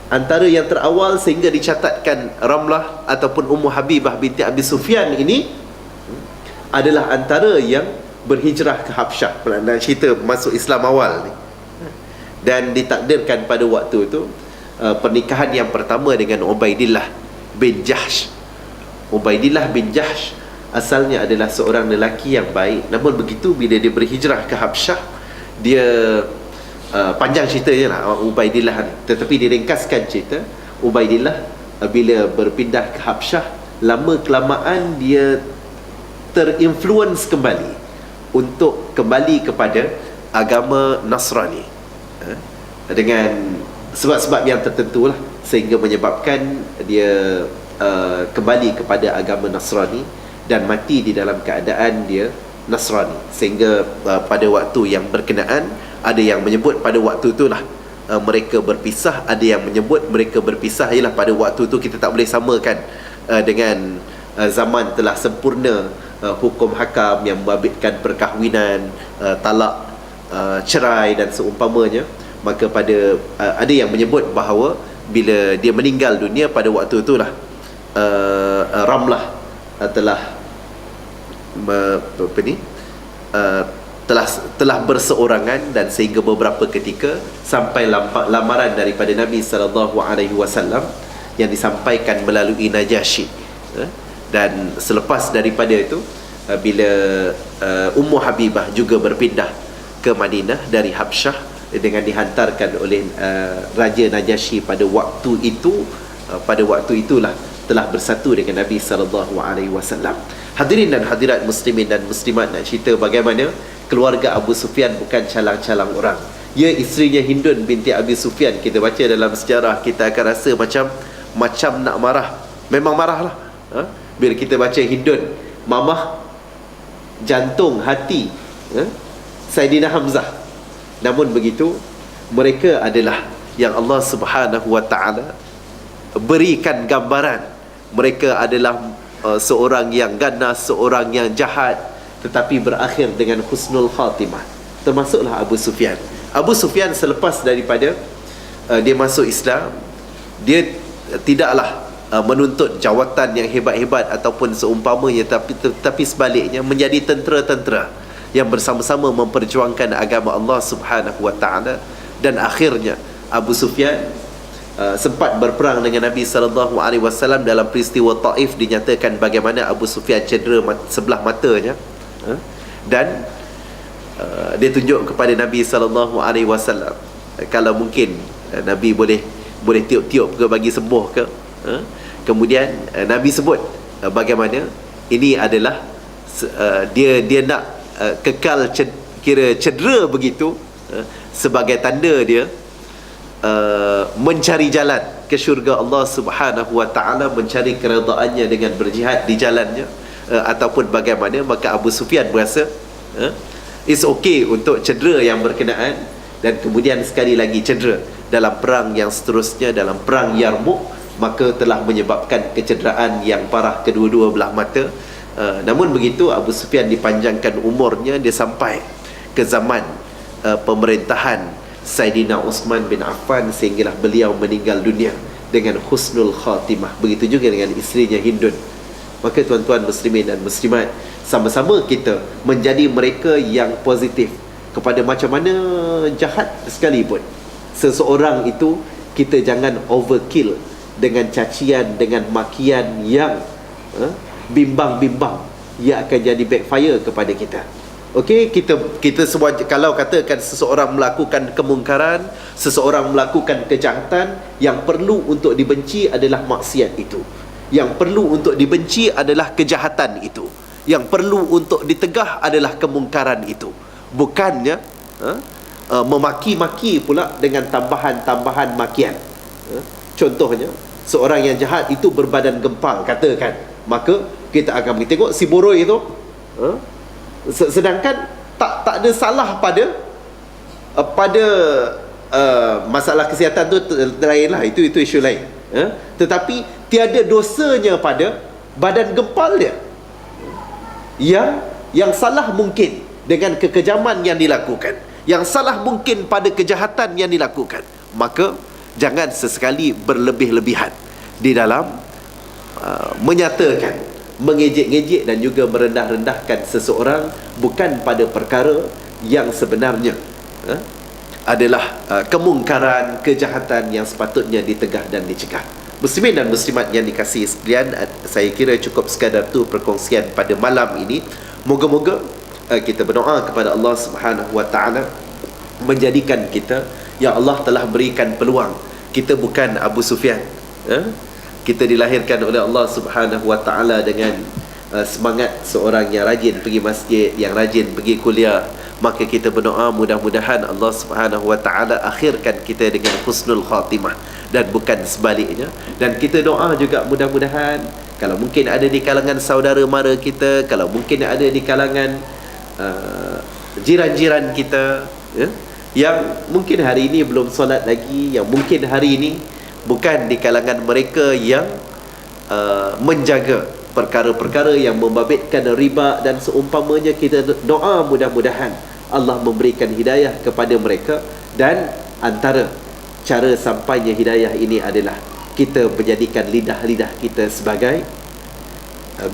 Antara yang terawal sehingga dicatatkan Ramlah ataupun Ummu Habibah binti Abi Sufyan ini adalah antara yang berhijrah ke Habsyah, nak cerita masuk Islam awal ni. Dan ditakdirkan pada waktu itu pernikahan yang pertama dengan Ubaidillah bin Jahsh. Ubaidillah bin Jahsh asalnya adalah seorang lelaki yang baik, namun begitu bila dia berhijrah ke Habsyah, dia panjang ceritanya lah Ubaidillah ni, tetapi diringkaskan cerita, Ubaidillah bila berpindah ke Habsyah, lama kelamaan dia terinfluence kembali untuk kembali kepada agama Nasrani, dengan sebab-sebab yang tertentu lah. sehingga menyebabkan dia kembali kepada agama Nasrani dan mati di dalam keadaan dia Nasrani. Sehingga pada waktu yang berkenaan, ada yang menyebut pada waktu itulah mereka berpisah, ada yang menyebut mereka berpisah ialah pada waktu itu kita tak boleh samakan dengan zaman telah sempurna hukum hakam yang membabitkan perkahwinan, talak, cerai dan seumpamanya. Maka ada yang menyebut bahawa bila dia meninggal dunia pada waktu itulah Ramlah telah telah berseorangan, dan sehingga beberapa ketika sampai lamaran daripada Nabi SAW yang disampaikan melalui Najasyi. Dan selepas daripada itu, bila Ummu Habibah juga berpindah ke Madinah dari Habsyah dengan dihantarkan oleh Raja Najasyi pada waktu itu, pada waktu itulah telah bersatu dengan Nabi SAW. Hadirin dan hadirat muslimin dan muslimat, nak cerita bagaimana keluarga Abu Sufyan bukan calang-calang orang. Ya, isterinya Hindun binti Abi Sufyan, kita baca dalam sejarah, kita akan rasa macam nak marah. Memang marahlah. Bila kita baca Hindun, mamah jantung hati Saidina Hamzah. Namun begitu, mereka adalah yang Allah Subhanahu wa ta'ala berikan gambaran. Mereka adalah seorang yang ganas, seorang yang jahat, tetapi berakhir dengan husnul khatimah. Termasuklah Abu Sufyan. Abu Sufyan selepas daripada dia masuk Islam, dia tidaklah menuntut jawatan yang hebat-hebat ataupun seumpamanya, tapi sebaliknya menjadi tentera-tentera yang bersama-sama memperjuangkan agama Allah Subhanahu wa ta'ala. Dan akhirnya Abu Sufyan sempat berperang dengan Nabi SAW. Dalam peristiwa Taif dinyatakan bagaimana Abu Sufyan cedera sebelah matanya, dan dia tunjuk kepada Nabi SAW, kalau mungkin Nabi boleh tiup-tiup ke, bagi sembuh ke. Kemudian Nabi sebut bagaimana ini adalah dia nak kekal kira cedera begitu sebagai tanda dia mencari jalan ke syurga Allah Subhanahu wa ta'ala, mencari keredaannya dengan berjihad di jalannya, ataupun bagaimana. Maka Abu Sufyan berasa it's okay untuk cedera yang berkenaan, dan kemudian sekali lagi cedera dalam perang yang seterusnya, dalam perang Yarmouk, maka telah menyebabkan kecederaan yang parah kedua-dua belah mata. Namun begitu, Abu Sufyan dipanjangkan umurnya, dia sampai ke zaman pemerintahan Saidina Uthman bin Affan, sehinggalah beliau meninggal dunia dengan husnul khatimah. Begitu juga dengan isterinya Hindun. Maka tuan-tuan muslimin dan muslimat, sama-sama kita menjadi mereka yang positif kepada macam mana jahat sekalipun seseorang itu. Kita jangan overkill dengan cacian, dengan makian yang bimbang-bimbang, ia akan jadi backfire kepada kita. Okey, kita semua, kalau katakan seseorang melakukan kemungkaran, seseorang melakukan kejahatan, yang perlu untuk dibenci adalah maksiat itu. Yang perlu untuk dibenci adalah kejahatan itu. Yang perlu untuk ditegah adalah kemungkaran itu. Bukannya memaki-maki pula dengan tambahan-tambahan makian. Contohnya, seorang yang jahat itu berbadan gempal, katakan, maka kita akan tengok si boroi itu, sedangkan tak ada salah pada masalah kesihatan tu lain lah, itu isu lain. Tetapi tiada dosanya pada badan gempal dia. Yang salah mungkin dengan kekejaman yang dilakukan, yang salah mungkin pada kejahatan yang dilakukan. Maka jangan sesekali berlebih-lebihan di dalam menyatakan, mengejek-ngejek dan juga merendah-rendahkan seseorang bukan pada perkara yang sebenarnya adalah kemungkaran, kejahatan yang sepatutnya ditegah dan dicegah. Muslimin dan muslimat yang dikasihi sekalian, saya kira cukup sekadar tu perkongsian pada malam ini. Moga-moga kita berdoa kepada Allah Subhanahu wa ta'ala menjadikan kita, ya Allah telah berikan peluang, kita bukan Abu Sufyan. Kita dilahirkan oleh Allah Subhanahu wa ta'ala dengan semangat seorang yang rajin pergi masjid, yang rajin pergi kuliah. Maka kita berdoa mudah-mudahan Allah Subhanahu wa taala akhirkan kita dengan husnul khatimah dan bukan sebaliknya. Dan kita doa juga mudah-mudahan kalau mungkin ada di kalangan saudara mara kita, kalau mungkin ada di kalangan jiran-jiran kita, ya, yang mungkin hari ini belum solat lagi, yang mungkin hari ini bukan di kalangan mereka yang menjaga perkara-perkara yang membabitkan riba dan seumpamanya, kita doa mudah-mudahan Allah memberikan hidayah kepada mereka. Dan antara cara sampainya hidayah ini adalah kita menjadikan lidah-lidah kita sebagai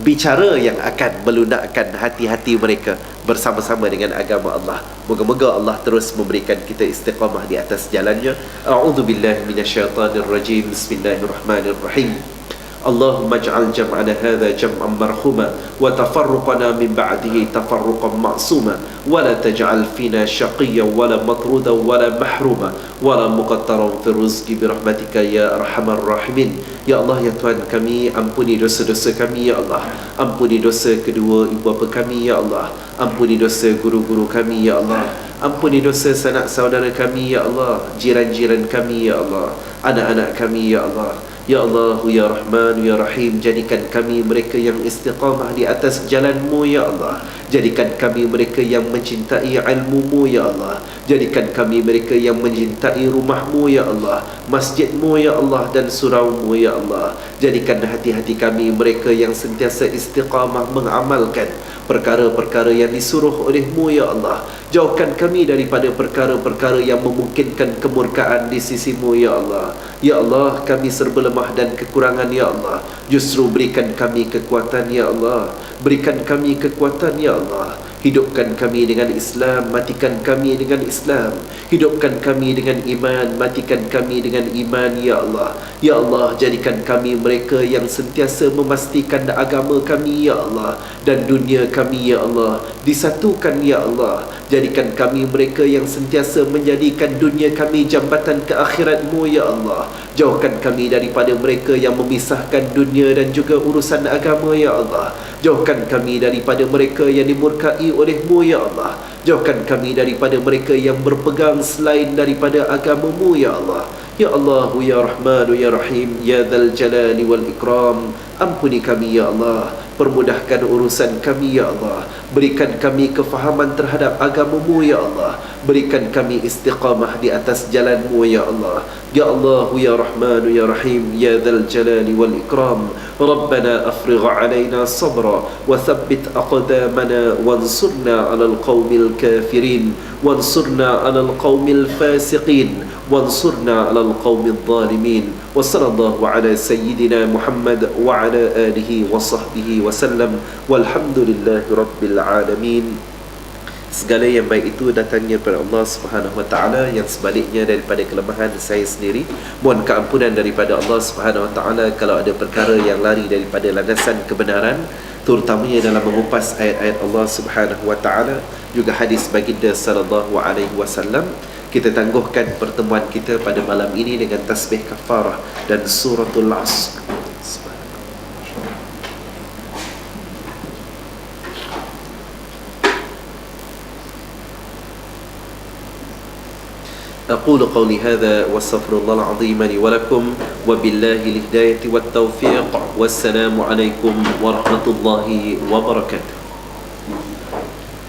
bicara yang akan melunakkan hati-hati mereka bersama-sama dengan agama Allah. Moga-moga Allah terus memberikan kita istiqamah di atas jalannya. A'udzubillahi minasyaitanirrajim. Bismillahirrahmanirrahim. Allahumma ij'al jam'ana hadha jam'an marhuma wa tafarruqana min ba'dihi tafarruqan ma'suma wa la taj'al fina shaqiyyan wa la matrudan wa la mahruma wa la muqattaran fi rizqi bi rahmatika ya arhamar rahimin. Ya Allah, ya Tuhan kami, ampuni dosa-dosa kami ya Allah. Ampuni dosa kedua ibu bapa kami ya Allah. Ampuni dosa guru-guru kami ya Allah. Ampuni dosa sanak saudara kami ya Allah. Jiran-jiran kami ya Allah. Anak-anak kami ya Allah. Ya Allah, ya Rahman, ya Rahim, jadikan kami mereka yang istiqamah di atas jalan-Mu ya Allah. Jadikan kami mereka yang mencintai ilmu-Mu ya Allah. Jadikan kami mereka yang mencintai rumah-Mu ya Allah, masjid-Mu ya Allah, dan surau-Mu ya Allah. Jadikan hati-hati kami mereka yang sentiasa istiqamah mengamalkan perkara-perkara yang disuruh oleh-Mu ya Allah. Jauhkan kami daripada perkara-perkara yang memungkinkan kemurkaan di sisi-Mu ya Allah. Ya Allah, kami serba lemah dan kekurangan ya Allah. Justru berikan kami kekuatan ya Allah. Berikan kami kekuatan ya Allah. Hidupkan kami dengan Islam, matikan kami dengan Islam. Hidupkan kami dengan iman, matikan kami dengan iman ya Allah. Ya Allah, jadikan kami mereka yang sentiasa memastikan agama kami ya Allah, dan dunia kami ya Allah disatukan ya Allah. Jadikan kami mereka yang sentiasa menjadikan dunia kami jambatan ke akhirat-Mu ya Allah. Jauhkan kami daripada mereka yang memisahkan dunia dan juga urusan agama ya Allah. Jauhkan kami daripada mereka yang dimurkai oleh-Mu ya Allah. Jauhkan kami daripada mereka yang berpegang selain daripada agama-Mu ya Allah. Ya Allah, ya Rahman, ya Rahim, ya Dzal Jalali wal Ikram. Ampuni kami ya Allah. Permudahkan urusan kami ya Allah. Berikan kami kefahaman terhadap agama-Mu ya Allah. Berikan kami istiqamah di atas jalan-Mu ya Allah. Ya Allah, ya Rahman, ya Rahim, ya Dzal Jalali wal Ikram. Rabbana afrigh alaina sabra wa thabbit aqdamana wansurna 'alal qaumil kafirin wansurna 'alal qaumil fasiqin wansurna 'alal qaumidh dhalimin. Wa sallallahu ala sayyidina Muhammad wa ala alihi wa sahbihi wa sallam. Walhamdulillahi rabbil alamin. Segala yang baik itu datangnya daripada Allah Subhanahu wa taala, yang sebaliknya daripada kelemahan saya sendiri. Mohon keampunan daripada Allah Subhanahu wa taala kalau ada perkara yang lari daripada landasan kebenaran, terutamanya dalam mengupas ayat-ayat Allah Subhanahu wa taala, juga hadis baginda sallallahu alaihi wasallam. Kita tangguhkan pertemuan kita pada malam ini dengan tasbih kafarah dan suratul Asr. أقول قولي هذا واستغفر الله العظيم لي ولكم وبالله الهداية والتوفيق والسلام عليكم ورحمة الله وبركاته.